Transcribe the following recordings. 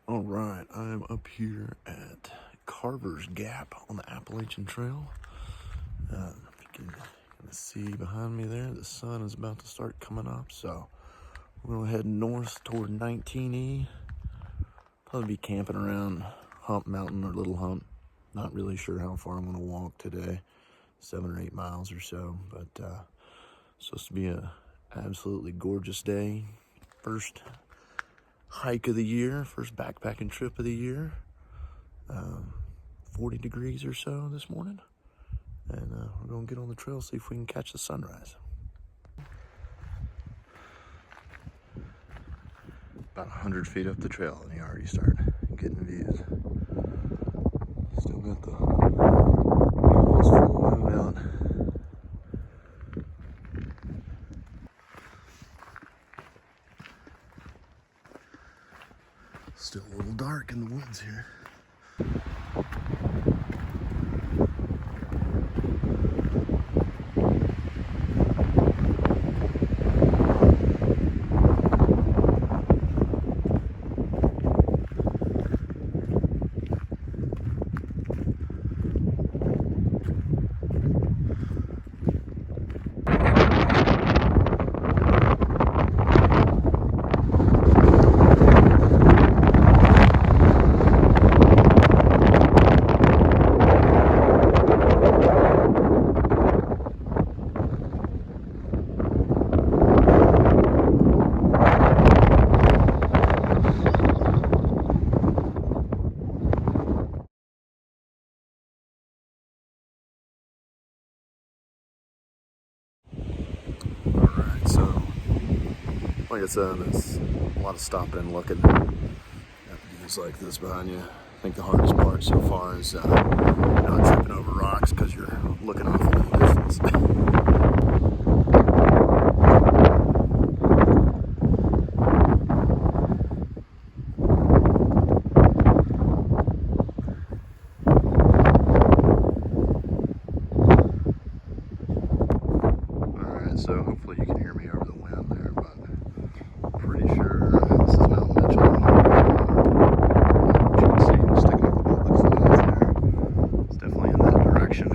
All right, I'm up here at Carvers Gap on the Appalachian Trail. You can see behind me there, the sun is about to start coming up, so we're going to head north toward 19E. Probably be camping around Hump Mountain or Little Hump. Not really sure how far I'm going to walk today, 7 or 8 miles or so, but supposed to be a absolutely gorgeous day. First hike of the year, first backpacking trip of the year. 40 degrees or so this morning, and we're gonna get on the trail, see if we can catch the sunrise. About 100 feet up the trail and you already start getting views. Still got the walls full of wind out. Still a little dark in the woods here. Alright, so like I said, there's a lot of stopping and looking at views like this behind you. I think the hardest part so far is not tripping over rocks because you're looking off in the distance. So hopefully you can hear me over the wind there, but I'm pretty sure this is Mount Mitchell. You can see sticking up above the clouds there. It's definitely in that direction.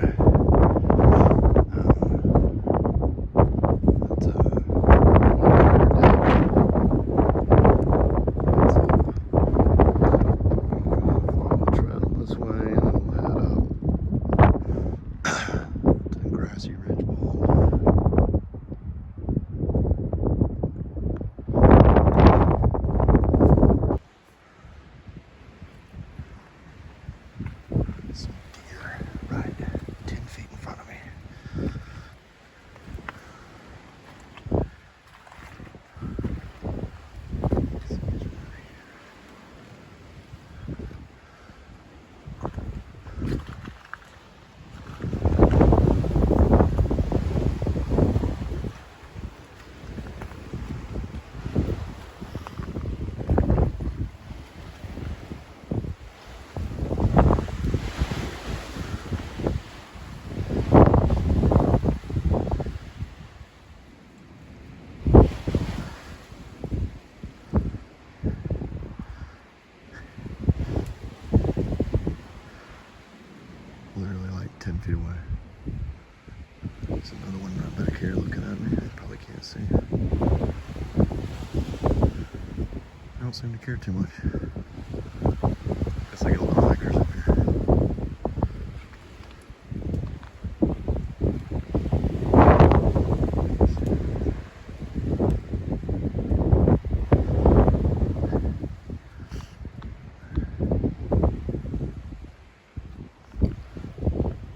Follow the trail this way and then we'll head up to Grassy Ridge Bowl. Some deer right 10 feet in front of me. Literally like 10 feet away. There's another one right back here looking at me. Probably can't see. I don't seem to care too much. Guess I get a lot of hikers up here.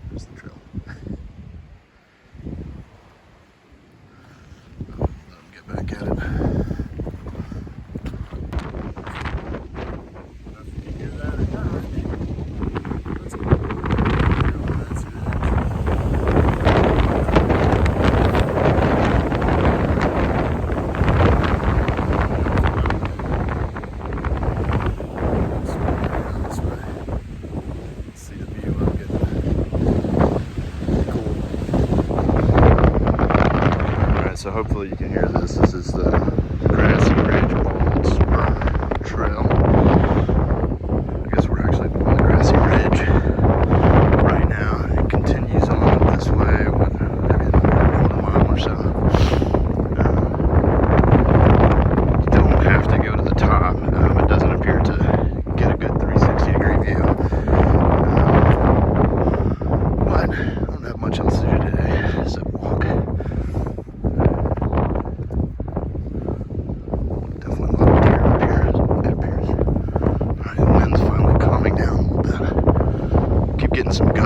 There's the trail. Let him get back at it. So hopefully you can hear this. This is the Grassy Ridge Bowl Trail.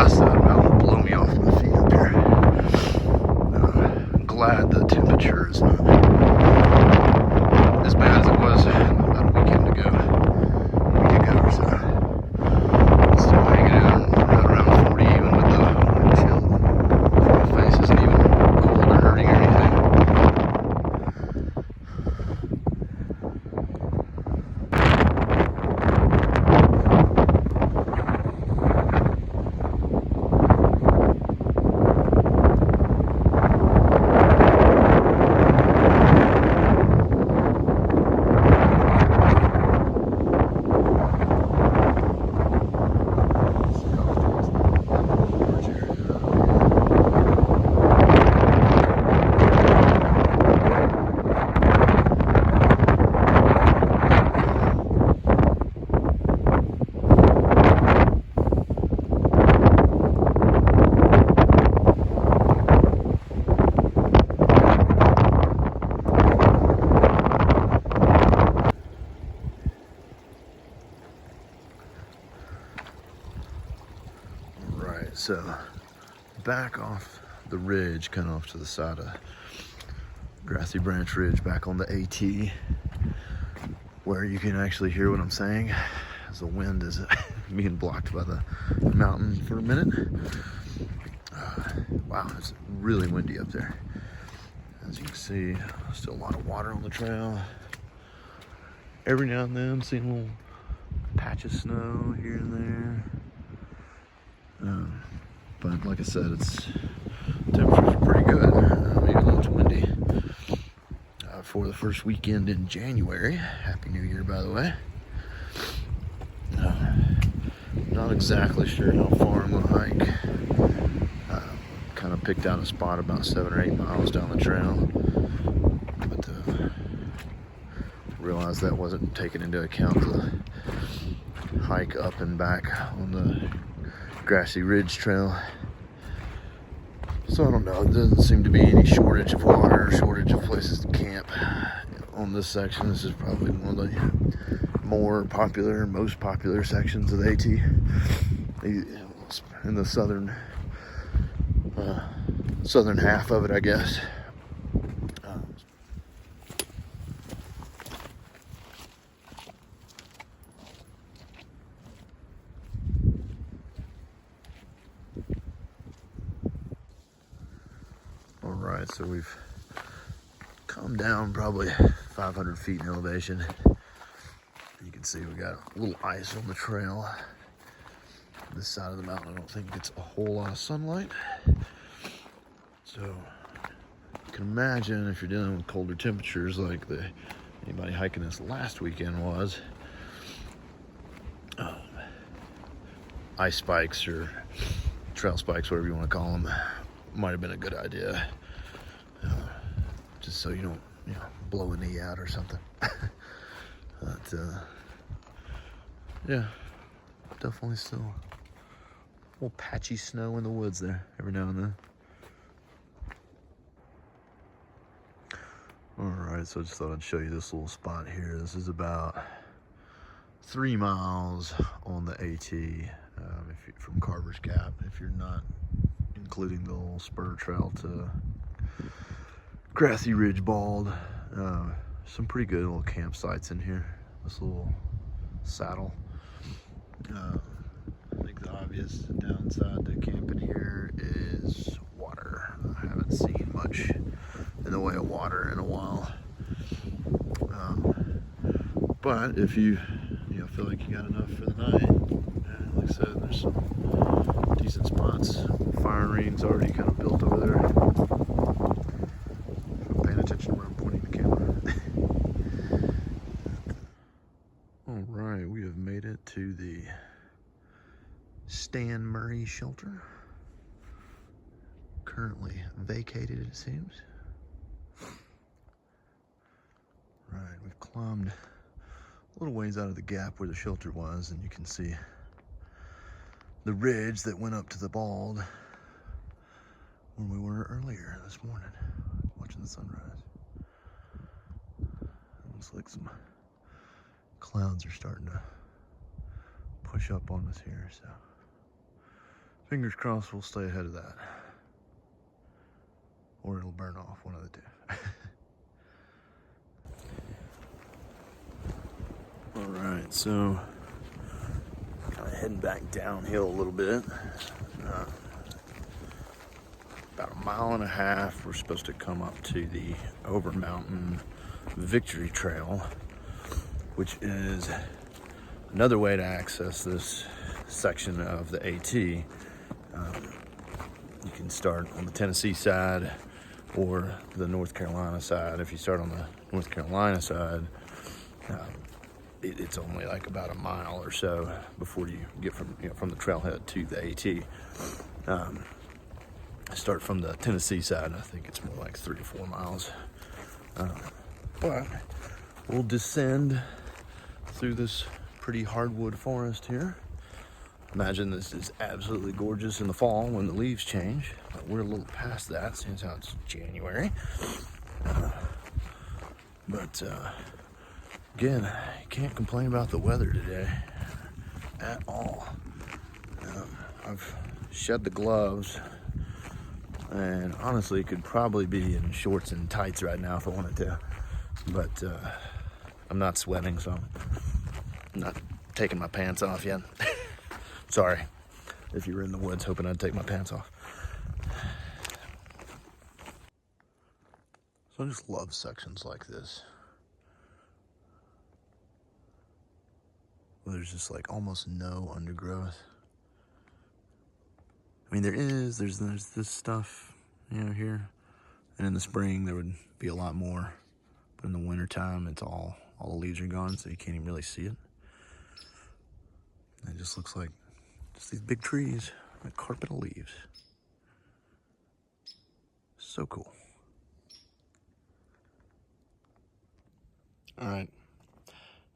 rest of the mountain will blow me off my feet up here. I'm glad the temperature is not as bad as it was about a week ago. So still hanging out right around 40, even with the wind chill. My face isn't even cold or hurting or anything. So back off the ridge, kind of off to the side of Grassy Branch Ridge, back on the AT, where you can actually hear what I'm saying as the wind is being blocked by the mountain for a minute. Wow, it's really windy up there. As you can see, still a lot of water on the trail. Every now and then, seeing a little patch of snow here and there. But like I said, temperatures are pretty good, even though it's windy. For the first weekend in January. Happy New Year, by the way. Not exactly sure how far I'm gonna hike. Kind of picked out a spot about 7 or 8 miles down the trail, but realized that wasn't taken into account the hike up and back on the Grassy Ridge Trail. So I don't know, there doesn't seem to be any shortage of water, shortage of places to camp on this section. This is probably one of the most popular sections of the AT in the southern half of it, I guess. Alright, so we've come down probably 500 feet in elevation. You can see we got a little ice on the trail. This side of the mountain, I don't think gets a whole lot of sunlight. So you can imagine if you're dealing with colder temperatures like anybody hiking this last weekend was, ice spikes or trail spikes, whatever you want to call them, might have been a good idea. Just so you don't, blow a knee out or something. But yeah, definitely still a little patchy snow in the woods there every now and then. Alright, so I just thought I'd show you this little spot here. This is about 3 miles on the AT from Carvers Gap, if you're not including the little spur trail to Grassy Ridge Bald. Some pretty good little campsites in here. This little saddle. I think the obvious downside to camping here is water. I haven't seen much in the way of water in a while. But if you feel like you got enough for the night, like I said, there's some decent spots. Fire rings already kind of built over there. I'm paying attention where I'm pointing the camera. All right, we have made it to the Stan Murray shelter. Currently vacated, it seems. Right, we've climbed a little ways out of the gap where the shelter was, and you can see the ridge that went up to the Bald when we were earlier this morning watching the sunrise. It looks like some clouds are starting to push up on us here, so Fingers crossed we'll stay ahead of that. Or it'll burn off, one of the two. All right, so kind of heading back downhill a little bit. About 1.5 miles, we're supposed to come up to the Over Mountain Victory Trail, which is another way to access this section of the AT. You can start on the Tennessee side or the North Carolina side. If you start on the North Carolina side, it's only like about 1 mile or so before you get from the trailhead to the AT. Start from the Tennessee side, I think it's more like 3 to 4 miles. But we'll descend through this pretty hardwood forest here. Imagine this is absolutely gorgeous in the fall when the leaves change, but we're a little past that since it's January. But again, you can't complain about the weather today at all. I've shed the gloves, and honestly could probably be in shorts and tights right now if I wanted to, but I'm not sweating, so I'm not taking my pants off yet. Sorry if you were in the woods hoping I'd take my pants off. So I just love sections like this, where there's just like almost no undergrowth. I mean, there's this stuff, here. And in the spring, there would be a lot more. But in the wintertime, it's all the leaves are gone, so you can't even really see it. It just looks like just these big trees, a carpet of leaves. So cool. All right,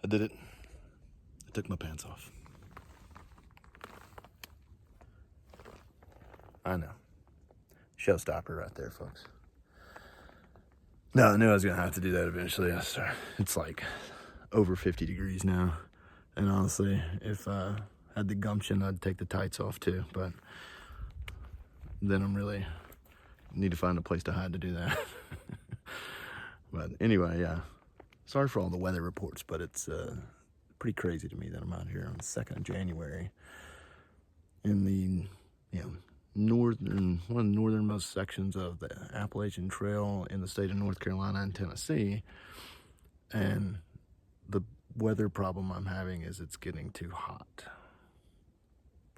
I did it. I took my pants off. I know. Showstopper right there, folks. No, I knew I was going to have to do that eventually. It's like over 50 degrees now. And honestly, if I had the gumption, I'd take the tights off too. But then I'm really need to find a place to hide to do that. But anyway, yeah. Sorry for all the weather reports, but it's pretty crazy to me that I'm out here on the 2nd of January in the, one of the northernmost sections of the Appalachian Trail in the state of North Carolina and Tennessee. And the weather problem I'm having is it's getting too hot.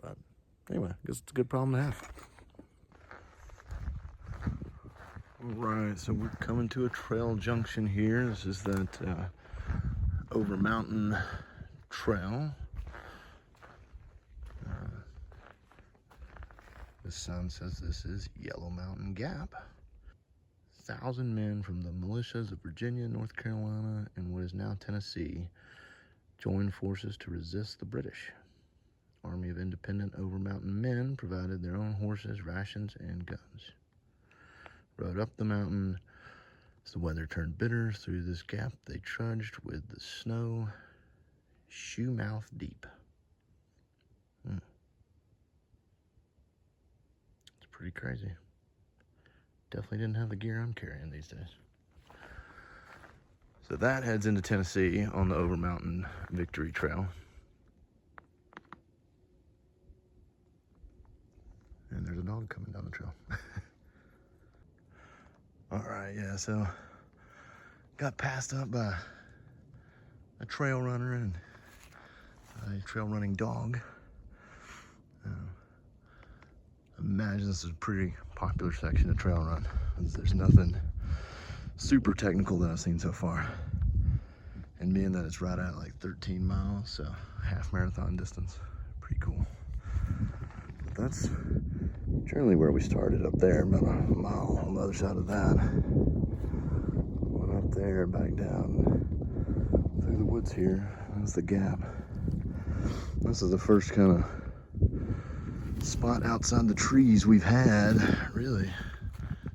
But anyway, I guess it's a good problem to have. All right, so we're coming to a trail junction here. This is that Over Mountain Trail. The sign says this is Yellow Mountain Gap. 1,000 men from the militias of Virginia, North Carolina, and what is now Tennessee joined forces to resist the British. Army of Independent Over Mountain men provided their own horses, rations, and guns. Rode up the mountain as the weather turned bitter. Through this gap they trudged with the snow shoe-mouth deep. Pretty crazy. Definitely didn't have the gear I'm carrying these days. So that heads into Tennessee on the Over Mountain Victory Trail. And there's a dog coming down the trail. All right, yeah, so got passed up by a trail runner and a trail running dog. Imagine this is a pretty popular section of trail run. There's nothing super technical that I've seen so far. And being that it's right at like 13 miles, so half marathon distance, pretty cool. But that's generally where we started up there, about a mile on the other side of that. Went up there, back down through the woods here. That's the gap. This is the first kind of spot outside the trees we've had, really,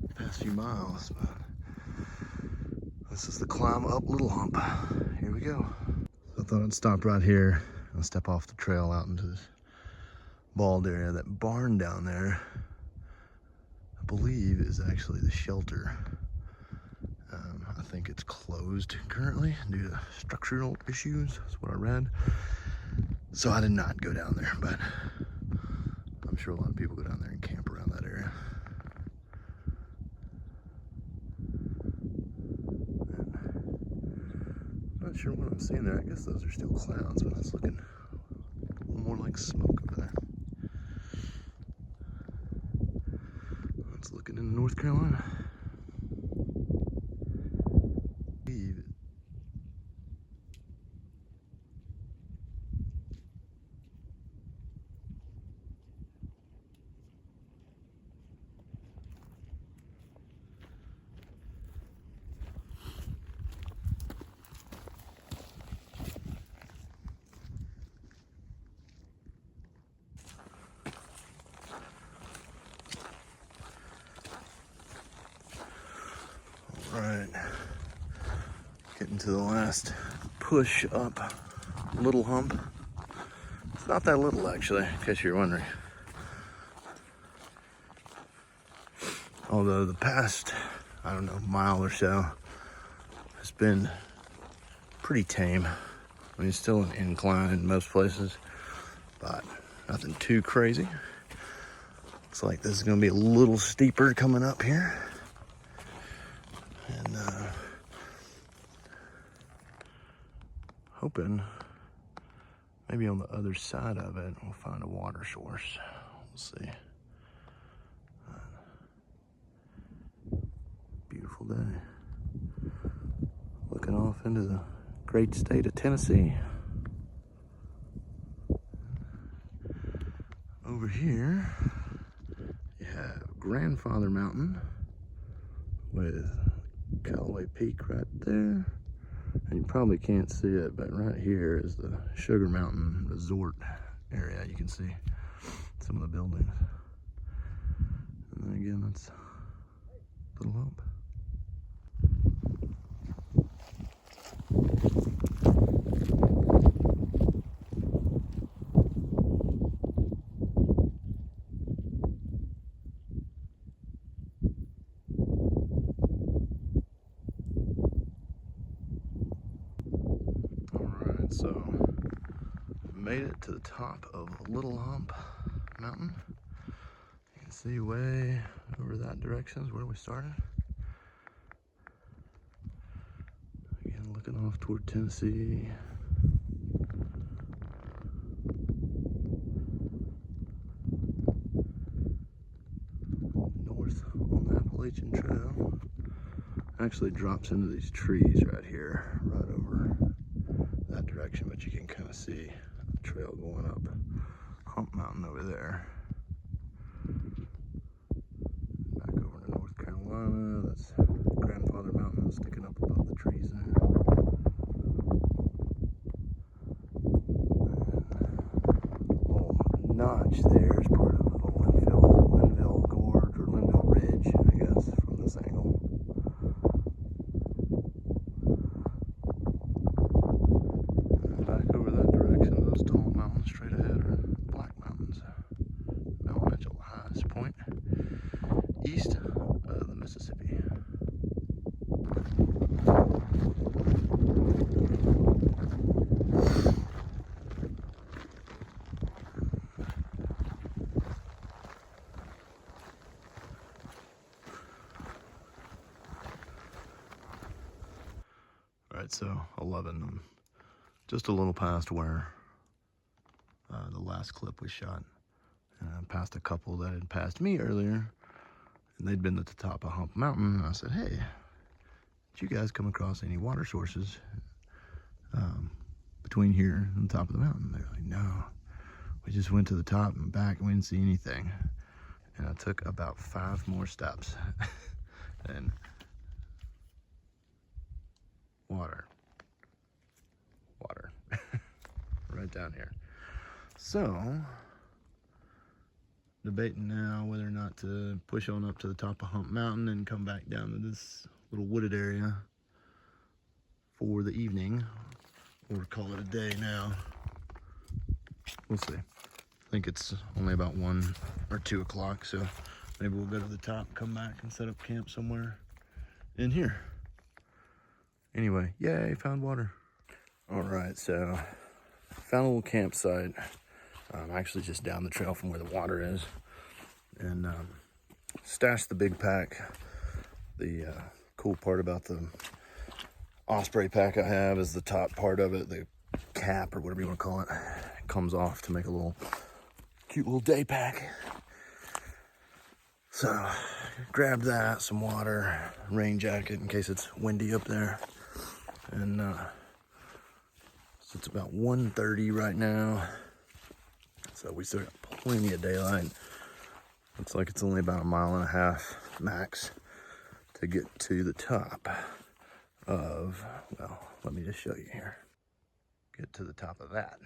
the past few miles. But this is the climb up Little Hump. Here we go. So I thought I'd stop right here and step off the trail out into this bald area. That barn down there, I believe, is actually the shelter. I think it's closed currently due to structural issues. That's what I read. So I did not go down there, but I'm sure a lot of people go down there and camp around that area. Not sure what I'm seeing there. I guess those are still clouds, but it's looking a little more like smoke over there. Let's look into North Carolina. All right, getting to the last push up Little Hump. It's not that little, actually, in case you're wondering. Although the past, I don't know, mile or so has been pretty tame. I mean, it's still an incline in most places, but nothing too crazy. Looks like this is gonna be a little steeper coming up here. And hoping maybe on the other side of it we'll find a water source. We'll see. Beautiful day. Looking off into the great state of Tennessee. Over here you have Grandfather Mountain with Callaway Peak right there. And you probably can't see it, but right here is the Sugar Mountain Resort area. You can see some of the buildings. And then again, that's Little Hump. So, made it to the top of Little Hump Mountain. You can see way over that direction is where we started. Again, looking off toward Tennessee. North on the Appalachian Trail. Actually drops into these trees right here, right over that direction, but you can kind of see the trail going up Hump Mountain over there. Back over to North Carolina, that's Grandfather Mountain sticking up above the trees there. Little notch there is part of Linville Gorge or Linville Ridge, I guess, from this angle. Straight ahead are Black Mountains. Mount Mitchell, highest point east of the Mississippi. All right, so 11, just a little past where the last clip we shot. Passed a couple that had passed me earlier, and they'd been at the top of Hump Mountain. And I said, hey, did you guys come across any water sources between here and the top of the mountain? They're like, no, we just went to the top and back and we didn't see anything. And I took about 5 more steps and water right down here. So, debating now whether or not to push on up to the top of Hump Mountain and come back down to this little wooded area for the evening, or call it a day now. We'll see. think it's only about 1 or 2 o'clock, so maybe we'll go to the top, come back, and set up camp somewhere in here. Anyway, yay, found water. All right, so found a little campsite. Actually just down the trail from where the water is. And stashed the big pack. The cool part about the Osprey pack I have is the top part of it, the cap or whatever you want to call it, comes off to make a little cute little day pack. So grabbed that, some water, rain jacket in case it's windy up there. And so it's about 1:30 right now. So we still got plenty of daylight. Looks like it's only about 1.5 miles max to get to the top of, well, let me just show you here. Get to the top of that.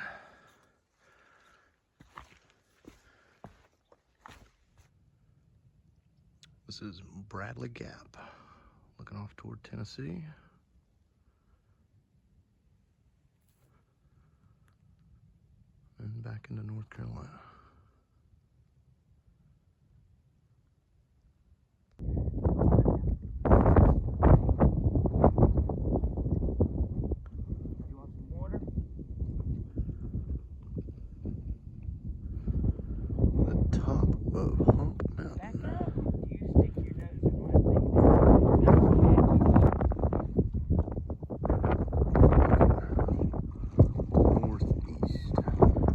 This is Bradley Gap, looking off toward Tennessee. And back into North Carolina. The top of Hump Mountain. Back up. You stick your nose in one thing Northeast.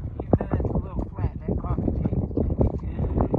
even though that's a little flat, that coffee cake is going to be good.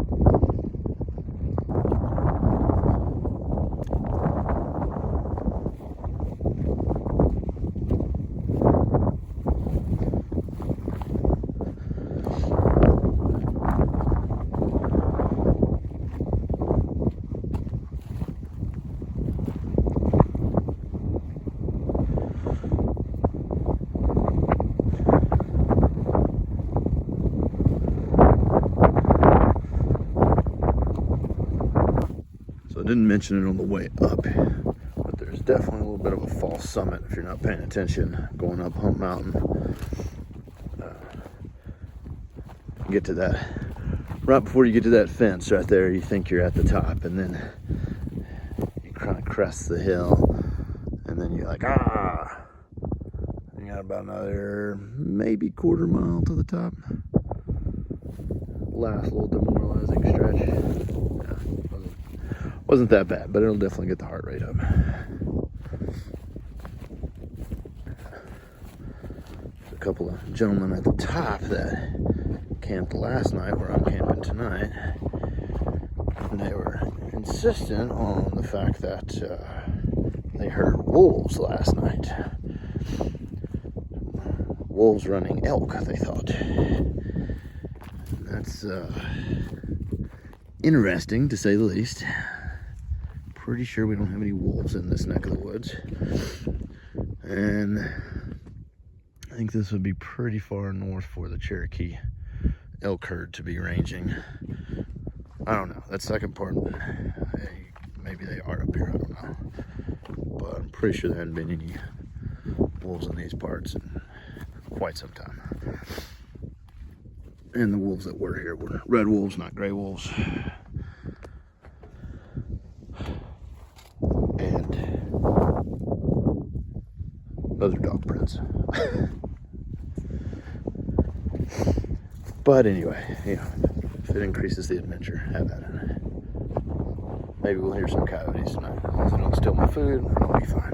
So I didn't mention it on the way up, but there's definitely a little bit of a false summit if you're not paying attention going up Hump Mountain. Get to that, right before you get to that fence right there, you think you're at the top, and then you kind of crest the hill, and then you're like, ah! You got about another maybe 1/4 mile to the top. Last little demoralizing stretch. Yeah, wasn't that bad, but it'll definitely get the heart rate up. There's a couple of gentlemen at the top that camped last night where I'm camping tonight, and they were insistent on the fact that they heard wolves last night. Wolves running elk, they thought. That's interesting, to say the least. Pretty sure we don't have any wolves in this neck of the woods. And I think this would be pretty far north for the Cherokee elk herd to be ranging. I don't know. That second part, maybe they are up here, I don't know. But I'm pretty sure there hadn't been any wolves in these parts in quite some time. And the wolves that were here were red wolves, not gray wolves. And other dog prints. But anyway, you know, if it increases the adventure, have at it. Maybe we'll hear some coyotes tonight. As long as they don't steal my food, I'll be fine.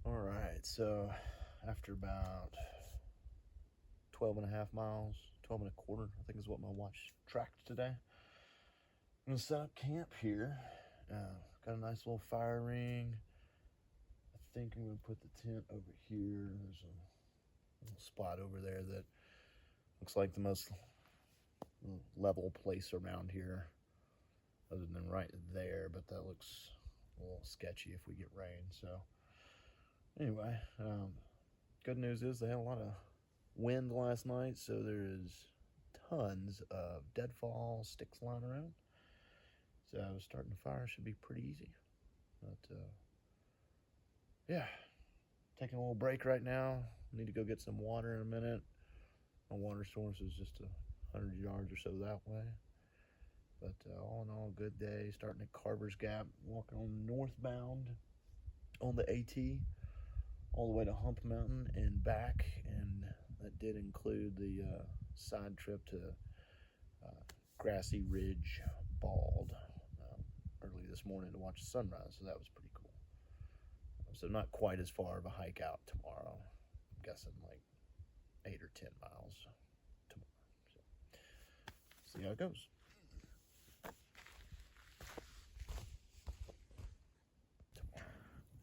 All right, so after about 12.5 miles, 12.25, I think is what my watch tracked today. I'm gonna set up camp here. Got a nice little fire ring. I think I'm gonna put the tent over here. There's a little spot over there that looks like the most level place around here, other than right there, but that looks a little sketchy if we get rain. So anyway, good news is they had a lot of wind last night, so there is tons of deadfall sticks lying around. So starting a fire should be pretty easy. But yeah, taking a little break right now. Need to go get some water in a minute. My water source is just 100 yards or so that way. But all in all, good day. Starting at Carvers Gap, walking on northbound on the AT all the way to Hump Mountain and back. And that did include the side trip to Grassy Ridge Bald early this morning to watch the sunrise. So that was pretty cool. So not quite as far of a hike out tomorrow. I'm guessing like 8 or 10 miles tomorrow. So see how it goes.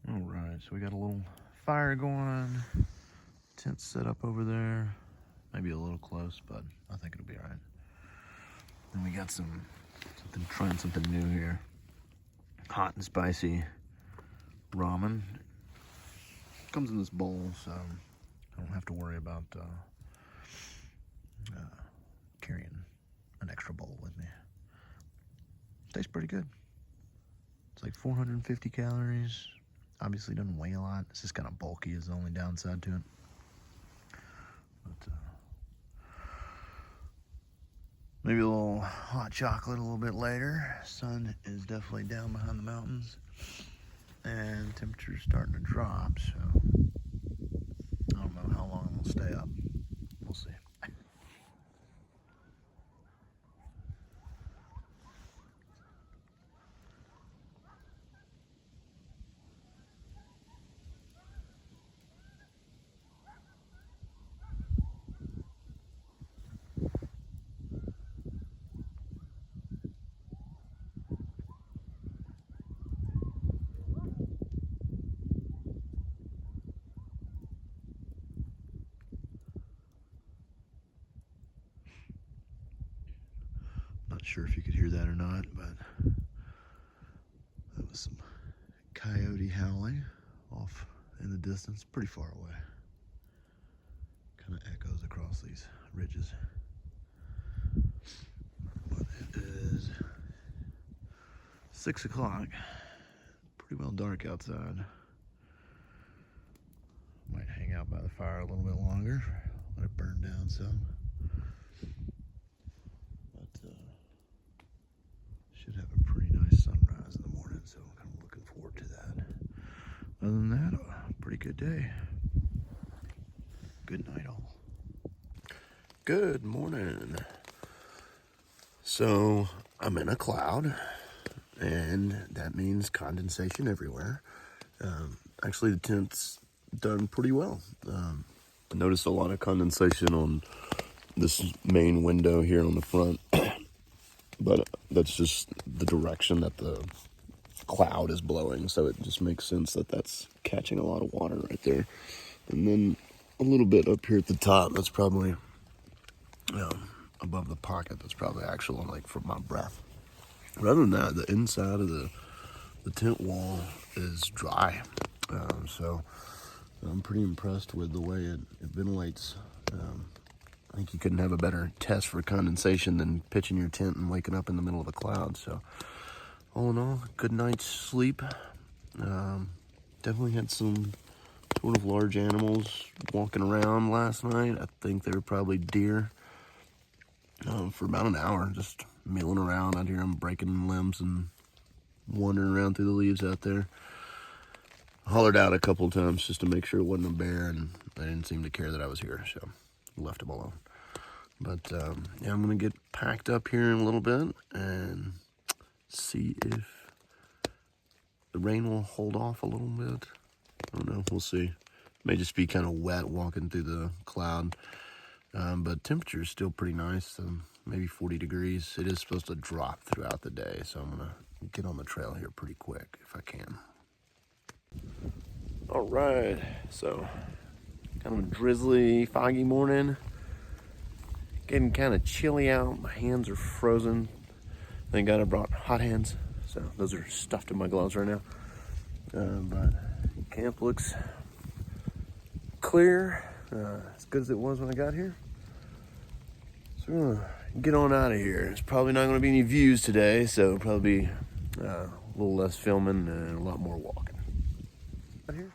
All right, so we got a little fire going. Tent set up over there. Maybe a little close, but I think it'll be all right. Then we got trying something new here. Hot and spicy ramen. Comes in this bowl, so I don't have to worry about carrying an extra bowl with me. Tastes pretty good. It's like 450 calories. Obviously doesn't weigh a lot. It's just kind of bulky is the only downside to it. But maybe a little hot chocolate a little bit later. Sun is definitely down behind the mountains. And temperature's starting to drop, so I don't know how long I'm gonna stay up. We'll see. Not sure if you could hear that or not, but that was some coyote howling off in the distance, pretty far away. Kind of echoes across these ridges. But it is 6 o'clock. Pretty well dark outside. Might hang out by the fire a little bit longer. Let it burn down some. But should have a pretty nice sunrise in the morning, so I'm kind of looking forward to that. Other than that, a pretty good day. Good night, all. Good morning. So I'm in a cloud, and that means condensation everywhere. Actually, the tent's done pretty well. I noticed a lot of condensation on this main window here on the front, but that's just the direction that the cloud is blowing, so it just makes sense that that's catching a lot of water right there. And then a little bit up here at the top, that's probably above the pocket, that's probably actual like from my breath. But other than that, the inside of the tent wall is dry, so I'm pretty impressed with the way it ventilates. I think you couldn't have a better test for condensation than pitching your tent and waking up in the middle of a cloud. So all in all, good night's sleep. Definitely had some sort of large animals walking around last night. I think they were probably deer, for about an hour, just milling around. I'd hear them breaking limbs and wandering around through the leaves out there. Hollered out a couple of times just to make sure it wasn't a bear, and they didn't seem to care that I was here, so left them alone. But yeah, I'm gonna get packed up here in a little bit and see if the rain will hold off a little bit. I don't know, we'll see. May just be kind of wet walking through the cloud, but temperature is still pretty nice, maybe 40 degrees. It is supposed to drop throughout the day, so I'm gonna get on the trail here pretty quick if I can. All right, so kind of a drizzly, foggy morning. Getting kind of chilly out. My hands are frozen. Thank God I brought hot hands, so those are stuffed in my gloves right now. But camp looks clear, as good as it was when I got here. So So we're gonna get on out of here. It's probably not gonna be any views today, so it'll probably be a little less filming and a lot more walking. Out here.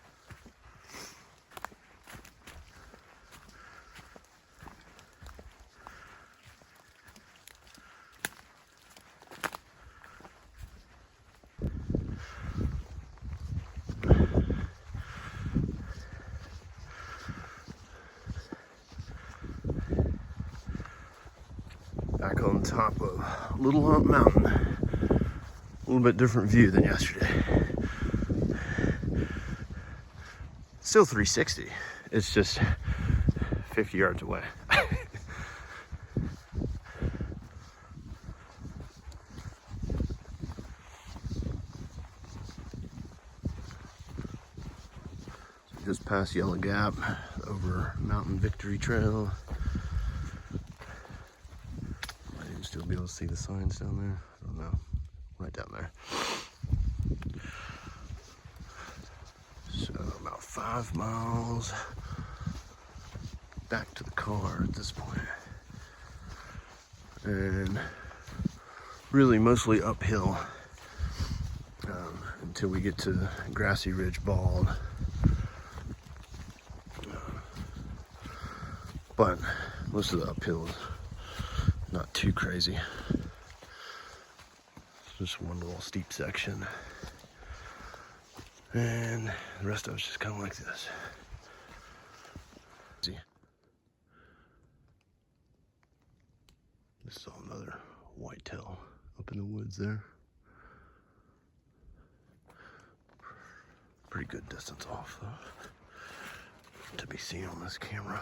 Back on top of Little Hump Mountain. A little bit different view than yesterday. Still 360. It's just 50 yards away. Just past Yellow Gap, over Mountain Victory Trail. Might even still be able to see the signs down there. I don't know. Right down there. So about 5 miles back to the car at this point. And really mostly uphill until we get to Grassy Ridge Bald. But most of the uphill is not too crazy. It's just one little steep section. And the rest of it's just kind of like this. See? This is another whitetail up in the woods there. Pretty good distance off though, to be seen on this camera.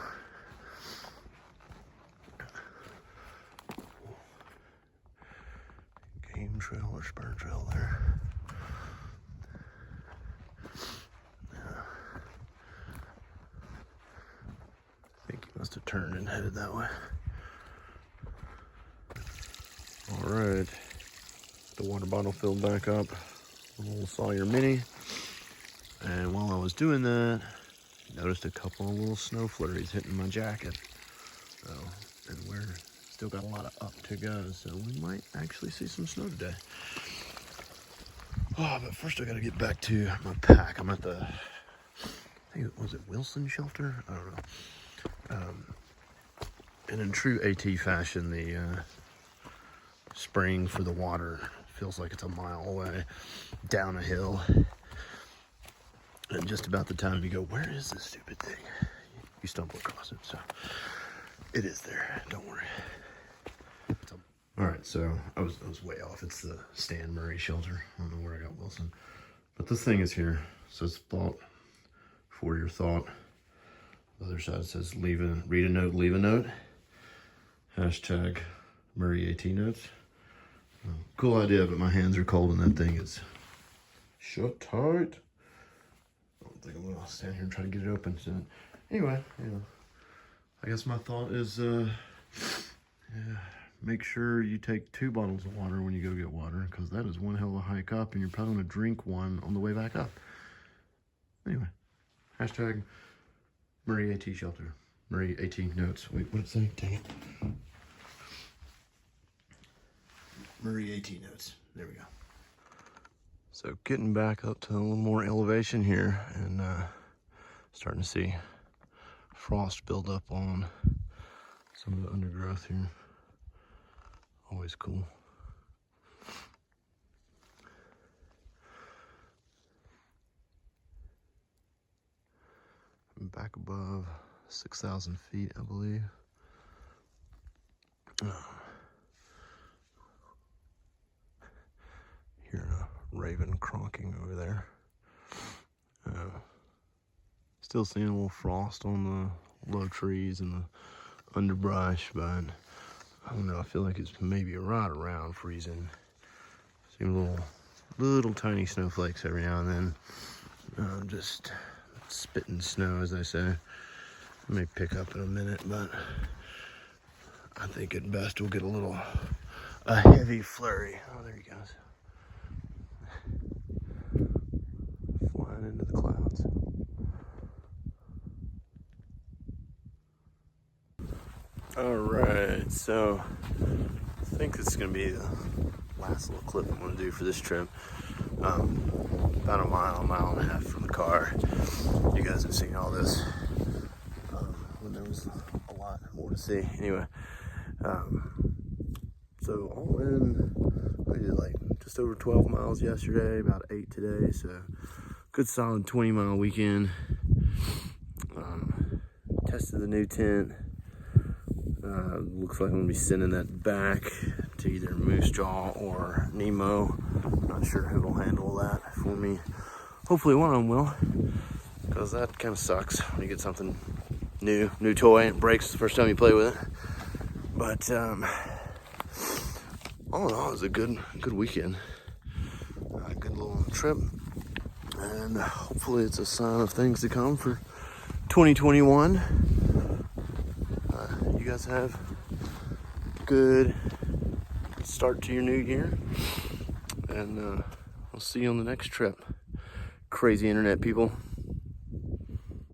Game trail or spur trail there. Yeah. I think he must have turned and headed that way. All right, the water bottle filled back up, a little Sawyer Mini. And while I was doing that, noticed a couple of little snow flurries hitting my jacket. So, and we're still got a lot of up to go, so we might actually see some snow today. Oh, but first I gotta get back to my pack. I'm at the, I think it was Wilson Shelter? I don't know. And in true AT fashion, the spring for the water feels like it's a mile away down a hill. And just about the time you go, where is this stupid thing? You stumble across it, so it is there, don't worry. All right, so I was way off. It's the Stan Murray shelter. I don't know where I got Wilson. But this thing is here. It says thought for your thought. The other side says read a note, leave a note. Hashtag Murray AT notes. Cool idea, but my hands are cold and that thing is shut tight. I don't think I'm gonna stand here and try to get it open. So anyway, I guess my thought is make sure you take 2 bottles of water when you go get water, because that is one hell of a hike up, and you're probably gonna drink one on the way back up. Anyway, hashtag Murray AT shelter. Murray AT notes. Wait, what did it say? Dang it. Murray AT notes. There we go. So getting back up to a little more elevation here, and starting to see frost build up on some of the undergrowth here. Always cool. I'm back above 6,000 feet, I believe. Hearing a raven cronking over there. Still seeing a little frost on the low trees and the underbrush, but I don't know, I feel like it's maybe right around freezing. See little tiny snowflakes every now and then. Just spitting snow, as they say. It may pick up in a minute, but I think at best we'll get a heavy flurry. Oh, there he goes. Flying into the clouds. All right, So I think this is gonna be the last little clip I'm gonna do for this trip. About a mile and a half from the car. You guys have seen all this when there was a lot more to see. Anyway, so all in, I did like just over 12 miles yesterday, about 8 today, so good solid 20-mile weekend. Tested the new tent. Looks like I'm gonna be sending that back to either Moose Jaw or Nemo. Not sure who will handle that for me. Hopefully one of them will, because that kind of sucks when you get something new toy and it breaks the first time you play with it. But all in all, it was a good weekend. Good little trip, and hopefully it's a sign of things to come for 2021. You guys have a good start to your new year, and I'll see you on the next trip. Crazy internet people.